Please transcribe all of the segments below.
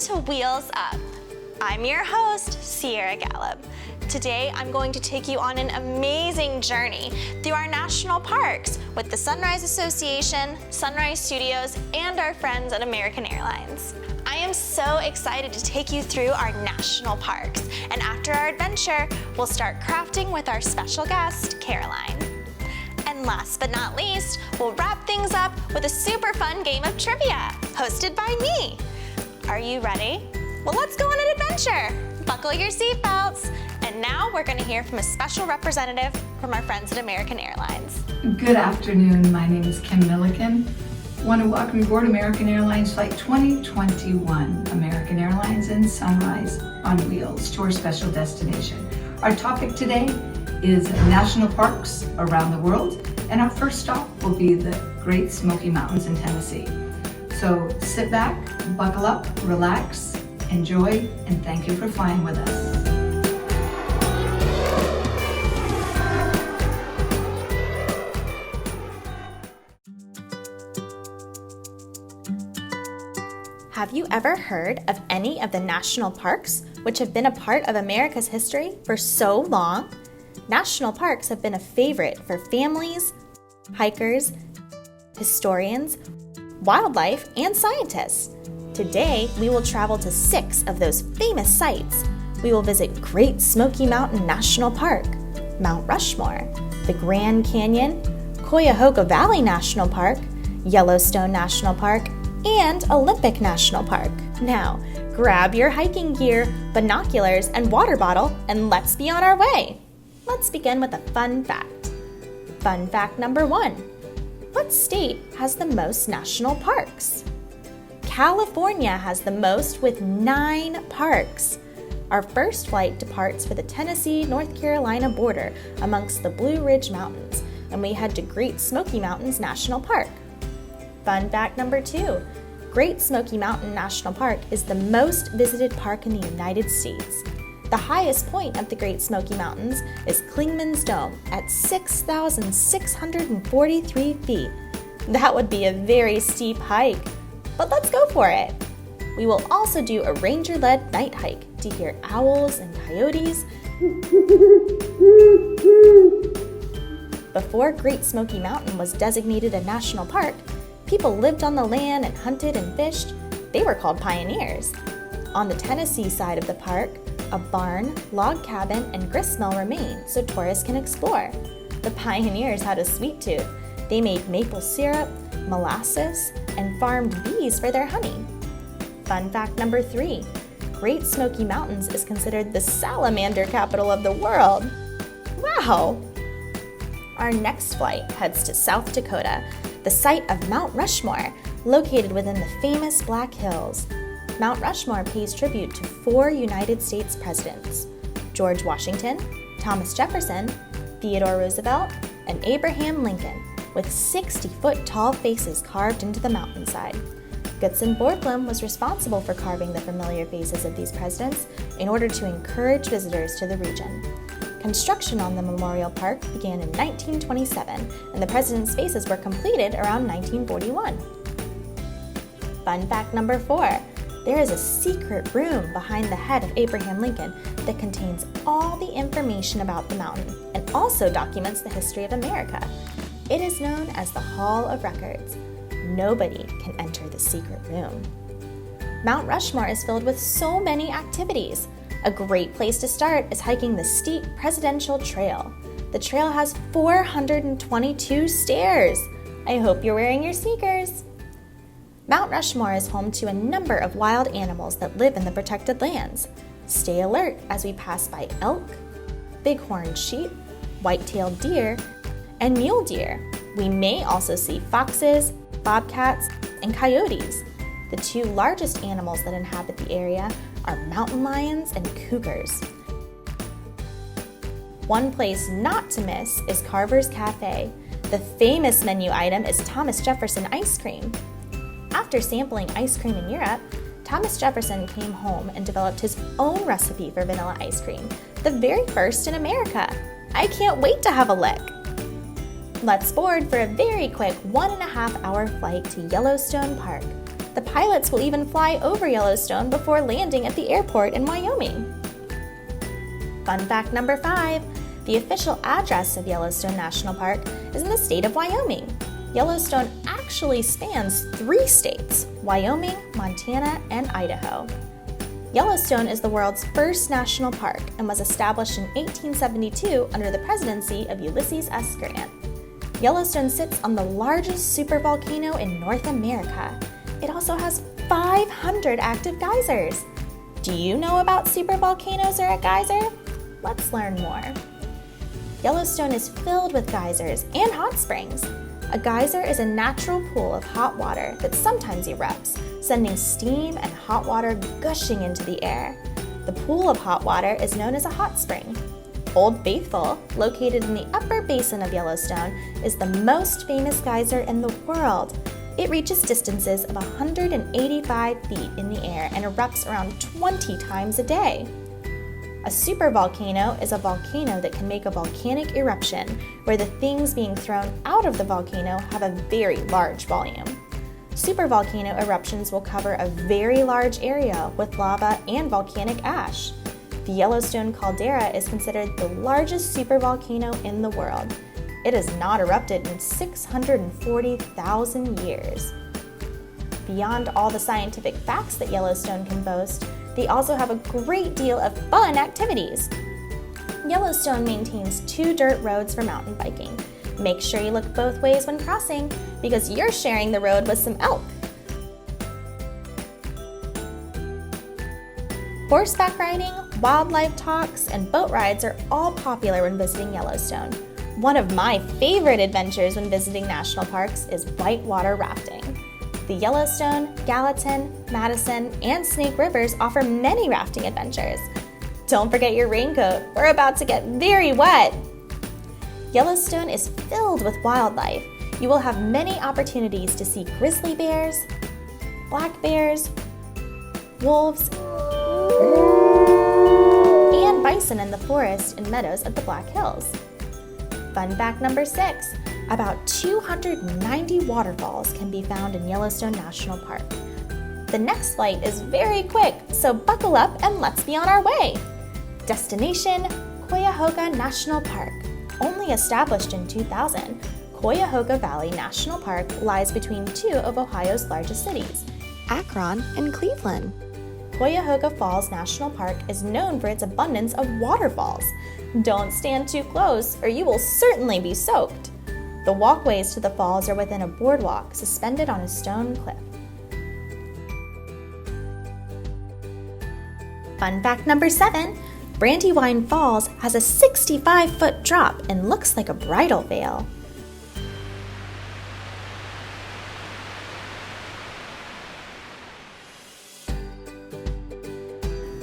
to Wheels Up. I'm your host, Ciera Gallup. Today, I'm going to take you on an amazing journey through our national parks with the Sunrise Association, Sunrise Studios, and our friends at American Airlines. I am so excited to take you through our national parks, and after our adventure, we'll start crafting with our special guest, Caroline. And last but not least, we'll wrap things up with a super fun game of trivia, hosted by me. Are you ready? Well, let's go on an adventure. Buckle your seatbelts. And now we're going to hear from a special representative from our friends at American Airlines. Good afternoon. My name is Kim Milliken. I want to welcome you aboard American Airlines Flight 2021, American Airlines and Sunrise on Wheels to our special destination. Our topic today is national parks around the world, and our first stop will be the Great Smoky Mountains in Tennessee. So sit back, buckle up, relax, enjoy, and thank you for flying with us. Have you ever heard of any of the national parks which have been a part of America's history for so long? National parks have been a favorite for families, hikers, historians, wildlife, and scientists. Today, we will travel to 6 of those famous sites. We will visit Great Smoky Mountain National Park, Mount Rushmore, the Grand Canyon, Cuyahoga Valley National Park, Yellowstone National Park, and Olympic National Park. Now, grab your hiking gear, binoculars, and water bottle, and let's be on our way. Let's begin with a fun fact. Fun fact number 1. What state has the most national parks? California has the most with 9 parks. Our first flight departs for the Tennessee-North Carolina border amongst the Blue Ridge Mountains, and we head to Great Smoky Mountains National Park. Fun fact number 2. Great Smoky Mountain National Park is the most visited park in the United States. The highest point of the Great Smoky Mountains is Clingman's Dome at 6,643 feet. That would be a very steep hike, but let's go for it. We will also do a ranger-led night hike to hear owls and coyotes. Before Great Smoky Mountain was designated a national park, people lived on the land and hunted and fished. They were called pioneers. On the Tennessee side of the park, a barn, log cabin, and gristmill remain so tourists can explore. The pioneers had a sweet tooth. They made maple syrup, molasses, and farmed bees for their honey. Fun fact number 3. Great Smoky Mountains is considered the salamander capital of the world. Wow! Our next flight heads to South Dakota, the site of Mount Rushmore, located within the famous Black Hills. Mount Rushmore pays tribute to 4 United States presidents: George Washington, Thomas Jefferson, Theodore Roosevelt, and Abraham Lincoln, with 60-foot tall faces carved into the mountainside. Gutzon Borglum was responsible for carving the familiar faces of these presidents in order to encourage visitors to the region. Construction on the Memorial Park began in 1927, and the presidents' faces were completed around 1941. Fun fact number 4. There is a secret room behind the head of Abraham Lincoln that contains all the information about the mountain and also documents the history of America. It is known as the Hall of Records. Nobody can enter the secret room. Mount Rushmore is filled with so many activities. A great place to start is hiking the steep Presidential Trail. The trail has 422 stairs. I hope you're wearing your sneakers. Mount Rushmore is home to a number of wild animals that live in the protected lands. Stay alert as we pass by elk, bighorn sheep, white-tailed deer, and mule deer. We may also see foxes, bobcats, and coyotes. The 2 largest animals that inhabit the area are mountain lions and cougars. One place not to miss is Carver's Cafe. The famous menu item is Thomas Jefferson ice cream. After sampling ice cream in Europe, Thomas Jefferson came home and developed his own recipe for vanilla ice cream, the very first in America. I can't wait to have a lick. Let's board for a very quick 1.5-hour flight to Yellowstone Park. The pilots will even fly over Yellowstone before landing at the airport in Wyoming. Fun fact number 5, the official address of Yellowstone National Park is in the state of Wyoming. Yellowstone actually spans 3 states: Wyoming, Montana, and Idaho. Yellowstone is the world's first national park and was established in 1872 under the presidency of Ulysses S. Grant. Yellowstone sits on the largest supervolcano in North America. It also has 500 active geysers. Do you know about supervolcanoes or a geyser? Let's learn more. Yellowstone is filled with geysers and hot springs. A geyser is a natural pool of hot water that sometimes erupts, sending steam and hot water gushing into the air. The pool of hot water is known as a hot spring. Old Faithful, located in the upper basin of Yellowstone, is the most famous geyser in the world. It reaches distances of 185 feet in the air and erupts around 20 times a day. A supervolcano is a volcano that can make a volcanic eruption, where the things being thrown out of the volcano have a very large volume. Supervolcano eruptions will cover a very large area with lava and volcanic ash. The Yellowstone caldera is considered the largest supervolcano in the world. It has not erupted in 640,000 years. Beyond all the scientific facts that Yellowstone can boast, they also have a great deal of fun activities. Yellowstone maintains 2 dirt roads for mountain biking. Make sure you look both ways when crossing, because you're sharing the road with some elk. Horseback riding, wildlife talks, and boat rides are all popular when visiting Yellowstone. One of my favorite adventures when visiting national parks is whitewater rafting. The Yellowstone, Gallatin, Madison, and Snake Rivers offer many rafting adventures. Don't forget your raincoat, we're about to get very wet! Yellowstone is filled with wildlife. You will have many opportunities to see grizzly bears, black bears, wolves, and bison in the forest and meadows of the Black Hills. Fun fact number 6, about 290 waterfalls can be found in Yellowstone National Park. The next flight is very quick, so buckle up and let's be on our way. Destination, Cuyahoga National Park. Only established in 2000, Cuyahoga Valley National Park lies between 2 of Ohio's largest cities, Akron and Cleveland. Cuyahoga Falls National Park is known for its abundance of waterfalls. Don't stand too close or you will certainly be soaked. The walkways to the falls are within a boardwalk suspended on a stone cliff. Fun fact number 7, Brandywine Falls has a 65-foot drop and looks like a bridal veil.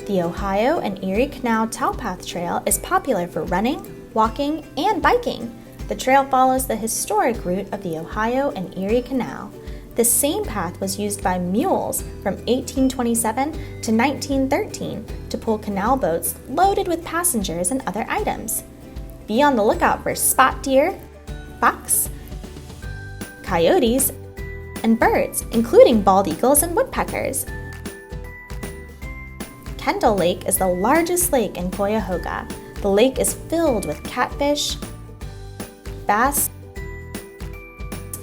The Ohio and Erie Canal Towpath Trail is popular for running, walking, and biking. The trail follows the historic route of the Ohio and Erie Canal. The same path was used by mules from 1827 to 1913 to pull canal boats loaded with passengers and other items. Be on the lookout for spot deer, fox, coyotes, and birds, including bald eagles and woodpeckers. Kendall Lake is the largest lake in Cuyahoga. The lake is filled with catfish, bass,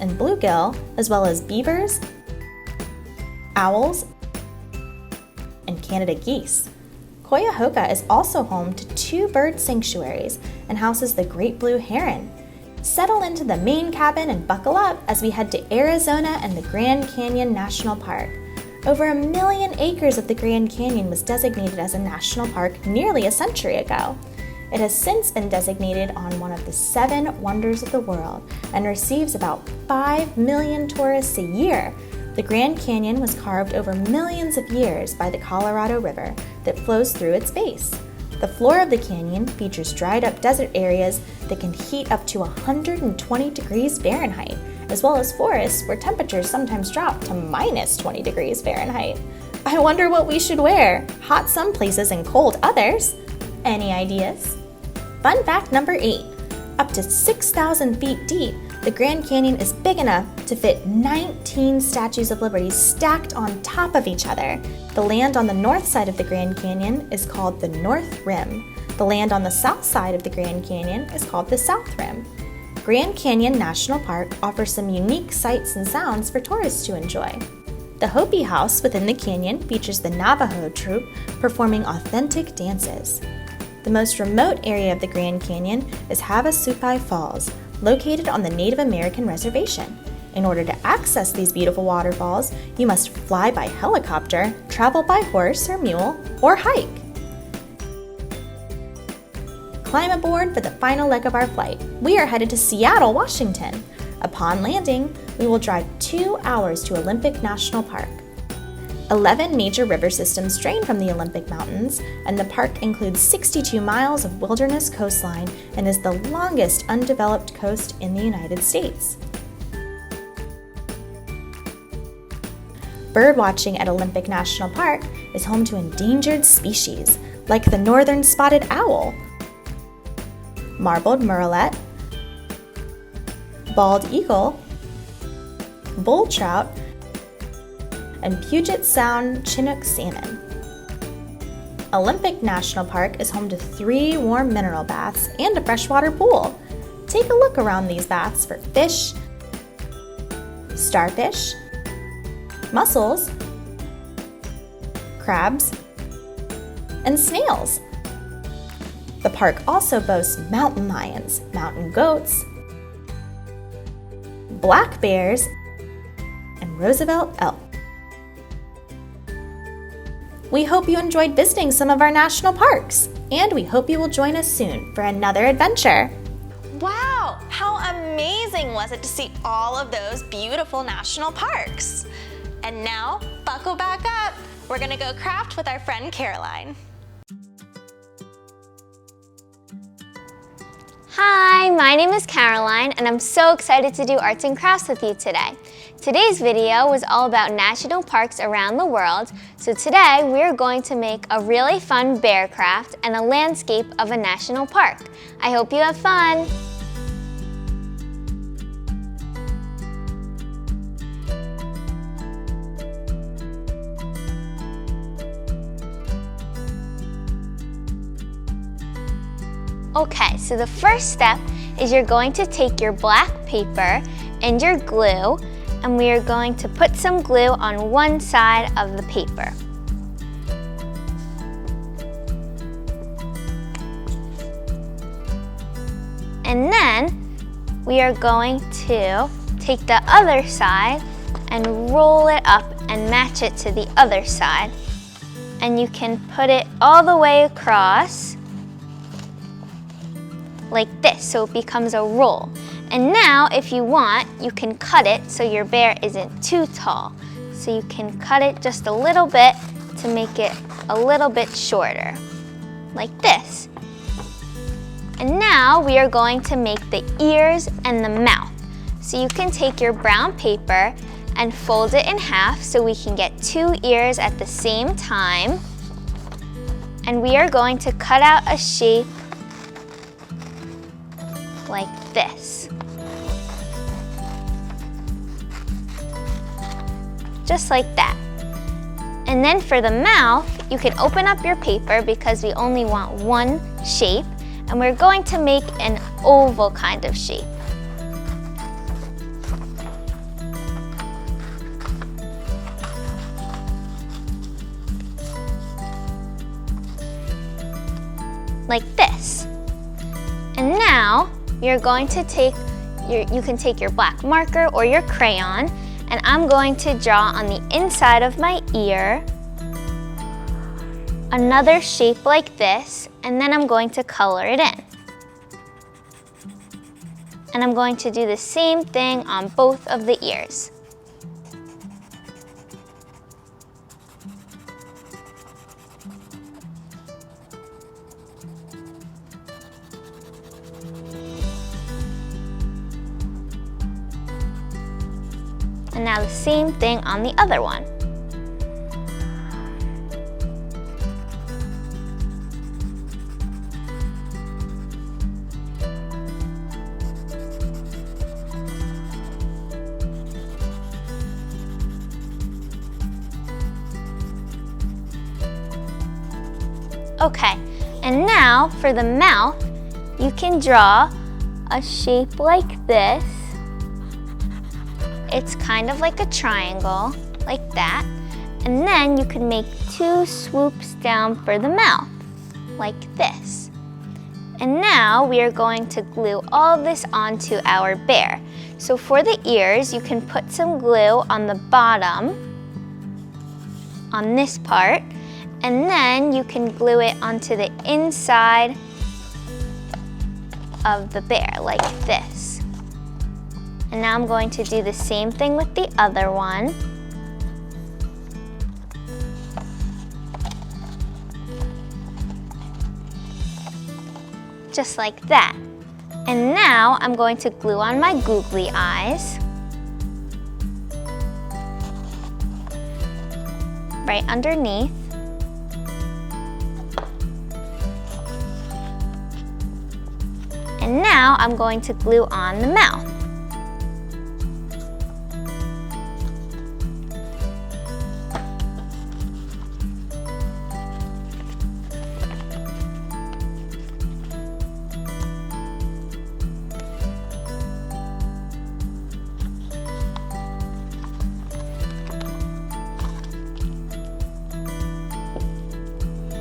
and bluegill, as well as beavers, owls, and Canada geese. Cuyahoga is also home to 2 bird sanctuaries and houses the great blue heron. Settle into the main cabin and buckle up as we head to Arizona and the Grand Canyon National Park. Over 1 million acres of the Grand Canyon was designated as a national park nearly a century ago. It has since been designated on one of the 7 wonders of the world and receives about 5 million tourists a year. The Grand Canyon was carved over millions of years by the Colorado River that flows through its base. The floor of the canyon features dried up desert areas that can heat up to 120 degrees Fahrenheit, as well as forests where temperatures sometimes drop to minus 20 degrees Fahrenheit. I wonder what we should wear. Hot some places and cold others. Any ideas? Fun fact number 8. Up to 6,000 feet deep, the The Grand Canyon is big enough to fit 19 Statues of Liberty stacked on top of each other. The land on the north side of the Grand Canyon is called the North Rim. The land on the south side of the Grand Canyon is called the South Rim. Grand Canyon National Park offers some unique sights and sounds for tourists to enjoy. The Hopi House within the canyon features the Navajo troupe performing authentic dances. The most remote area of the Grand Canyon is Havasupai Falls, located on the Native American reservation. In order to access these beautiful waterfalls, you must fly by helicopter, travel by horse or mule, or hike. Climb aboard for the final leg of our flight. We are headed to Seattle, Washington. Upon landing, we will drive 2 hours to Olympic National Park. 11 major river systems drain from the Olympic Mountains, and the park includes 62 miles of wilderness coastline and is the longest undeveloped coast in the United States. Birdwatching at Olympic National Park is home to endangered species like the northern spotted owl, marbled murrelet, bald eagle, bull trout, and Puget Sound Chinook salmon. Olympic National Park is home to 3 warm mineral baths and a freshwater pool. Take a look around these baths for fish, starfish, mussels, crabs, and snails. The park also boasts mountain lions, mountain goats, black bears, and Roosevelt elk. We hope you enjoyed visiting some of our national parks, and we hope you will join us soon for another adventure. Wow, how amazing was it to see all of those beautiful national parks? And now, buckle back up. We're gonna go craft with our friend Caroline. Hi, my name is Caroline, and I'm so excited to do arts and crafts with you today. Today's video was all about national parks around the world, so today we're going to make a really fun bear craft and a landscape of a national park. I hope you have fun! Okay, so the first step is you're going to take your black paper and your glue, and we are going to put some glue on one side of the paper. And then we are going to take the other side and roll it up and match it to the other side. And you can put it all the way across like this, so it becomes a roll. And now, if you want, you can cut it so your bear isn't too tall. So you can cut it just a little bit to make it a little bit shorter, like this. And now we are going to make the ears and the mouth. So you can take your brown paper and fold it in half so we can get 2 ears at the same time. And we are going to cut out a shape like this. Just like that. And then for the mouth, you can open up your paper because we only want one shape, and we're going to make an oval kind of shape. Like this. And now you're going to take you can take your black marker or your crayon, and I'm going to draw on the inside of my ear another shape like this, and then I'm going to color it in. And I'm going to do the same thing on both of the ears. And now the same thing on the other one. Okay, and now for the mouth, you can draw a shape like this. It's kind of like a triangle, like that. And then you can make 2 swoops down for the mouth, like this. And now we are going to glue all of this onto our bear. So for the ears, you can put some glue on the bottom, on this part, and then you can glue it onto the inside of the bear, like this. And now I'm going to do the same thing with the other one. Just like that. And now I'm going to glue on my googly eyes. Right underneath. And now I'm going to glue on the mouth.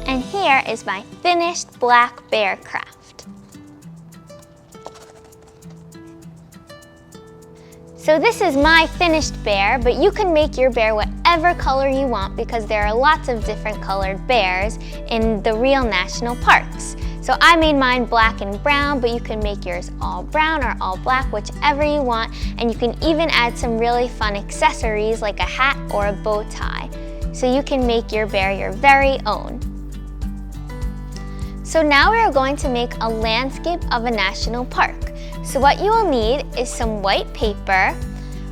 And here is my finished black bear craft. So this is my finished bear, but you can make your bear whatever color you want because there are lots of different colored bears in the real national parks. So I made mine black and brown, but you can make yours all brown or all black, whichever you want. And you can even add some really fun accessories like a hat or a bow tie. So you can make your bear your very own. So now we are going to make a landscape of a national park. So what you will need is some white paper,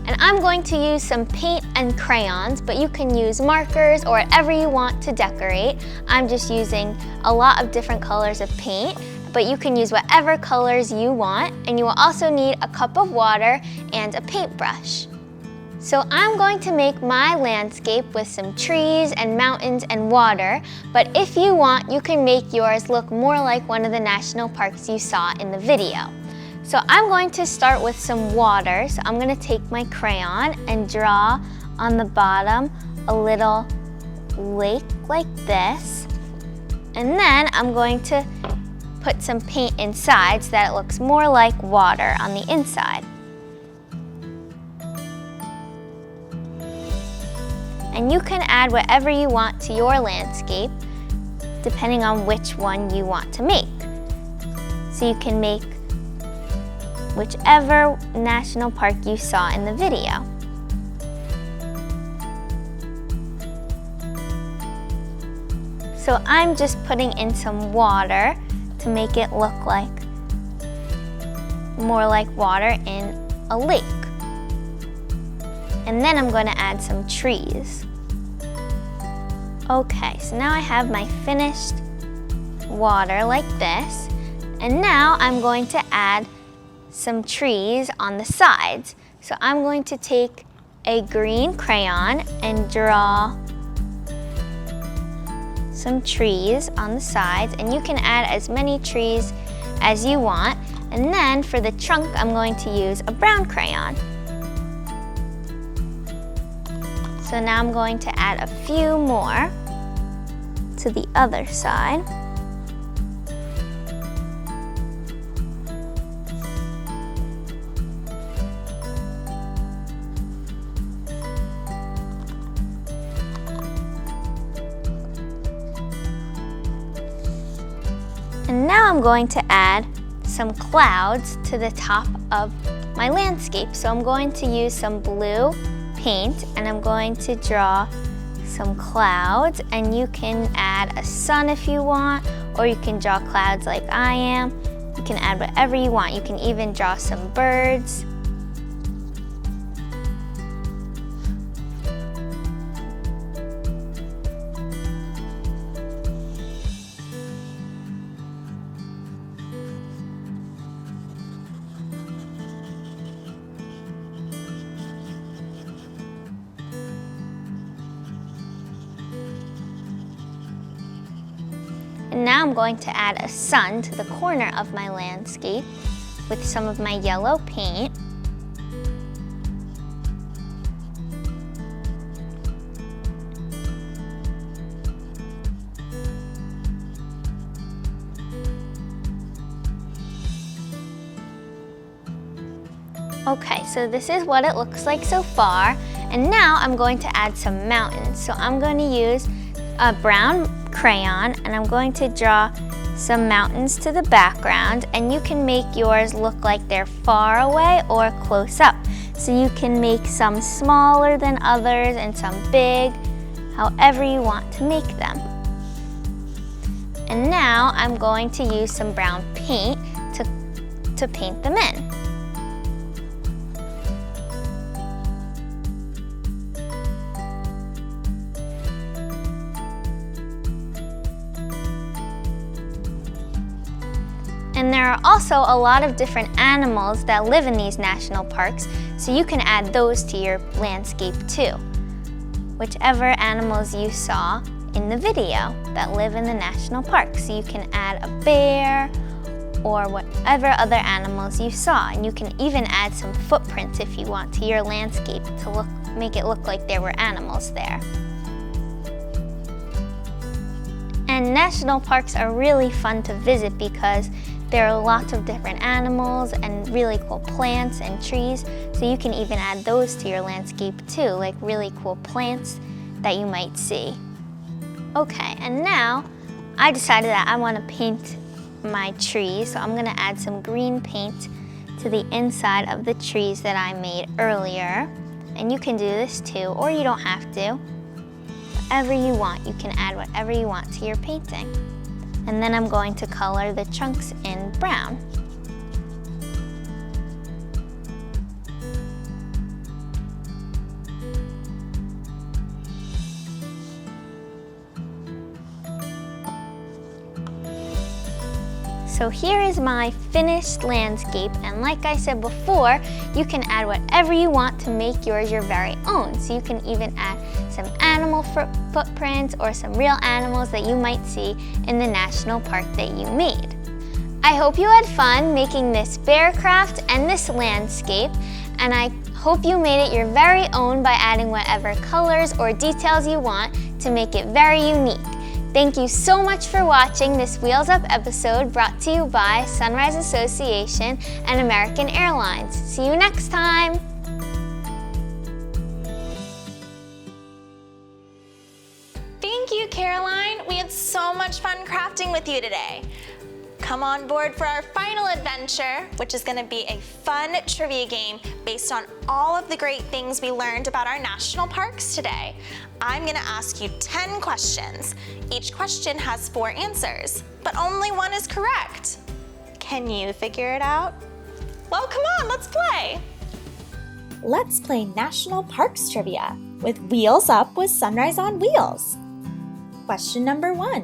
and I'm going to use some paint and crayons, but you can use markers or whatever you want to decorate. I'm just using a lot of different colors of paint, but you can use whatever colors you want, and you will also need a cup of water and a paintbrush. So I'm going to make my landscape with some trees and mountains and water, but if you want, you can make yours look more like one of the national parks you saw in the video. So I'm going to start with some water. So I'm going to take my crayon and draw on the bottom a little lake like this. And then I'm going to put some paint inside so that it looks more like water on the inside. And you can add whatever you want to your landscape, depending on which one you want to make. So you can make whichever national park you saw in the video. So I'm just putting in some water to make it look like more like water in a lake. And then I'm going to add some trees. Okay, so now I have my finished water like this. And now I'm going to add some trees on the sides. So I'm going to take a green crayon and draw some trees on the sides. And you can add as many trees as you want. And then for the trunk, I'm going to use a brown crayon. So now I'm going to add a few more to the other side. And now I'm going to add some clouds to the top of my landscape. So I'm going to use some blue paint and I'm going to draw some clouds, and you can add a sun if you want, or you can draw clouds like I am. You can add whatever you want. You can even draw some birds. And now I'm going to add a sun to the corner of my landscape with some of my yellow paint. Okay, so this is what it looks like so far. And now I'm going to add some mountains. So I'm going to use a brown crayon and I'm going to draw some mountains to the background, and you can make yours look like they're far away or close up. So you can make some smaller than others and some big, however you want to make them. And now I'm going to use some brown paint to paint them in. And there are also a lot of different animals that live in these national parks, so you can add those to your landscape too. Whichever animals you saw in the video that live in the national park. So you can add a bear or whatever other animals you saw. And you can even add some footprints if you want to your landscape to make it look like there were animals there. And national parks are really fun to visit because there are lots of different animals and really cool plants and trees, so you can even add those to your landscape too, like really cool plants that you might see. Okay, and now I decided that I want to paint my trees, so I'm going to add some green paint to the inside of the trees that I made earlier. And you can do this too, or you don't have to. Whatever you want, you can add whatever you want to your painting. And then I'm going to color the trunks in brown. So here is my finished landscape, and like I said before, you can add whatever you want to make yours your very own. So you can even add some animal footprints or some real animals that you might see in the national park that you made. I hope you had fun making this bear craft and this landscape, and I hope you made it your very own by adding whatever colors or details you want to make it very unique. Thank you so much for watching this Wheels Up episode brought to you by Sunrise Association and American Airlines. See you next time! Thank you, Caroline. We had so much fun crafting with you today. Come on board for our final adventure, which is going to be a fun trivia game based on all of the great things we learned about our national parks today. I'm going to ask you 10 questions. Each question has 4 answers, but only one is correct. Can you figure it out? Well, come on, let's play. Let's play National Parks Trivia with Wheels Up with Sunrise on Wheels. Question number 1.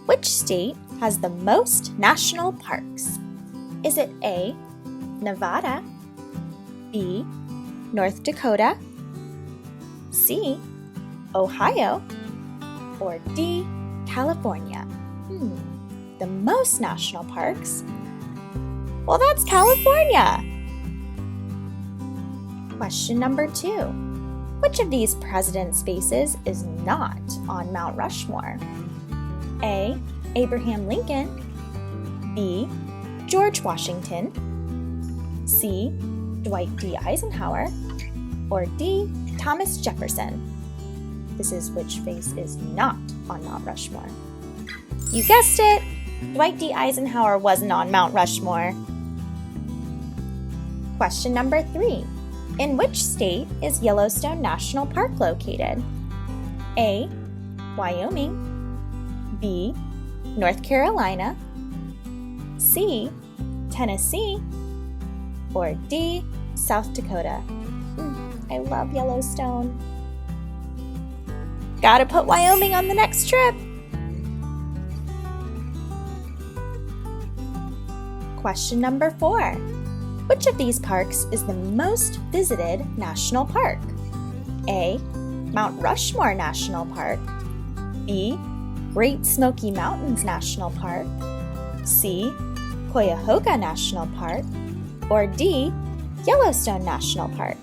Which state has the most national parks? Is it A, Nevada, B, North Dakota, C, Ohio, or D, California? The most national parks? Well, that's California. Question number 2. Which of these presidents' faces is not on Mount Rushmore? A, Abraham Lincoln, B, George Washington, C, Dwight D. Eisenhower, or D, Thomas Jefferson? This is which face is not on Mount Rushmore. You guessed it! Dwight D. Eisenhower wasn't on Mount Rushmore. Question number 3. In which state is Yellowstone National Park located? A, Wyoming, B, North Carolina, C, Tennessee, or D, South Dakota? I love Yellowstone. Gotta put Wyoming on the next trip. Question number 4. Which of these parks is the most visited national park? A, Mount Rushmore National Park, B, Great Smoky Mountains National Park, C. Cuyahoga National Park, or D. Yellowstone National Park?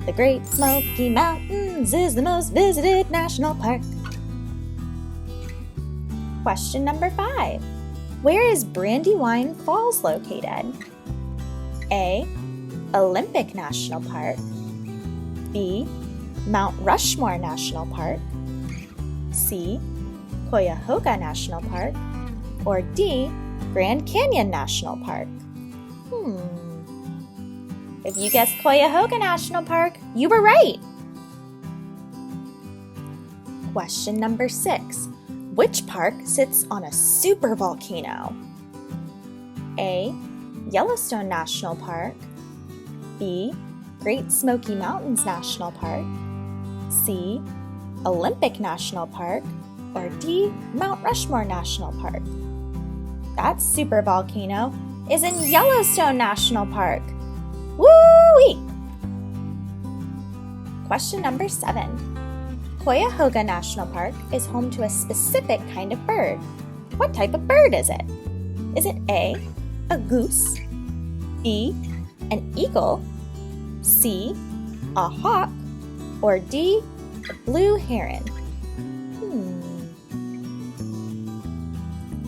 The Great Smoky Mountains is the most visited national park. Question number 5. Where is Brandywine Falls located? A. Olympic National Park, B. Mount Rushmore National Park, C. Cuyahoga National Park, or D. Grand Canyon National Park? If you guessed Cuyahoga National Park, you were right! Question number 6. Which park sits on a supervolcano? A. Yellowstone National Park, B. Great Smoky Mountains National Park, C. Olympic National Park, or D. Mount Rushmore National Park? That supervolcano is in Yellowstone National Park. Woo-wee! Question number 7. Cuyahoga National Park is home to a specific kind of bird. What type of bird is it? Is it A, a goose, B, an eagle, C, a hawk, or D, a blue heron?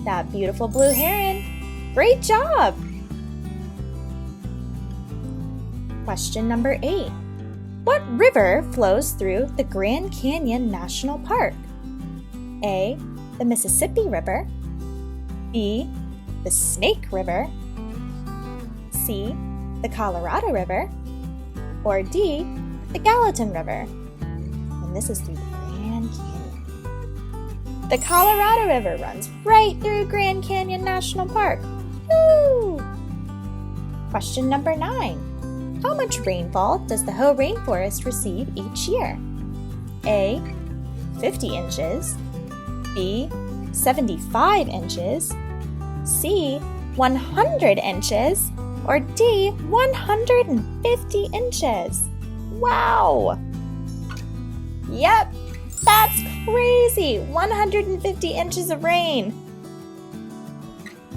That beautiful blue heron. Great job! Question number 8. What river flows through the Grand Canyon National Park? A. The Mississippi River, B. The Snake River, C. The Colorado River, or D. The Gallatin River? And this is through the Grand Canyon. The Colorado River runs right through Grand Canyon National Park. Woo! Question number 9. How much rainfall does the Hoh Rainforest receive each year? A. 50 inches, B. 75 inches, C. 100 inches, or D. 150 inches? Wow! Yep, that's crazy! 150 inches of rain!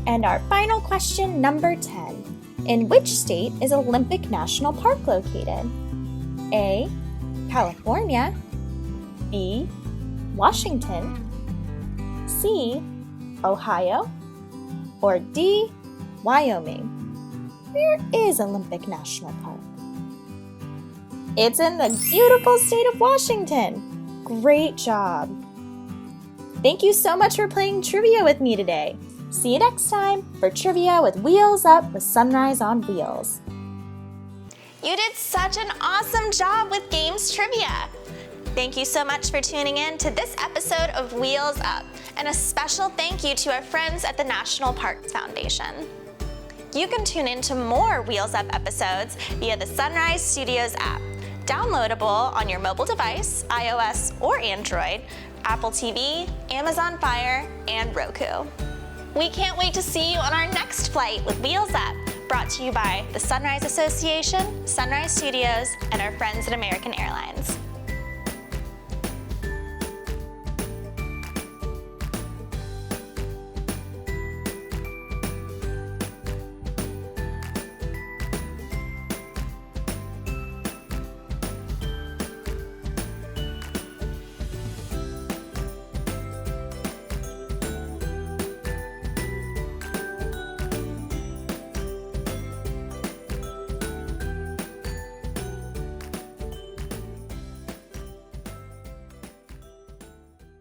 And our final question, number 10. In which state is Olympic National Park located? A. California, B. Washington, C. Ohio, or D. Wyoming? Where is Olympic National Park? It's in the beautiful state of Washington. Great job! Thank you so much for playing trivia with me today. See you next time for Trivia with Wheels Up with Sunrise on Wheels. You did such an awesome job with Games Trivia. Thank you so much for tuning in to this episode of Wheels Up, and a special thank you to our friends at the National Parks Foundation. You can tune in to more Wheels Up episodes via the Sunrise Studios app, downloadable on your mobile device, iOS or Android, Apple TV, Amazon Fire, and Roku. We can't wait to see you on our next flight with Wheels Up, brought to you by the Sunrise Association, Sunrise Studios, and our friends at American Airlines.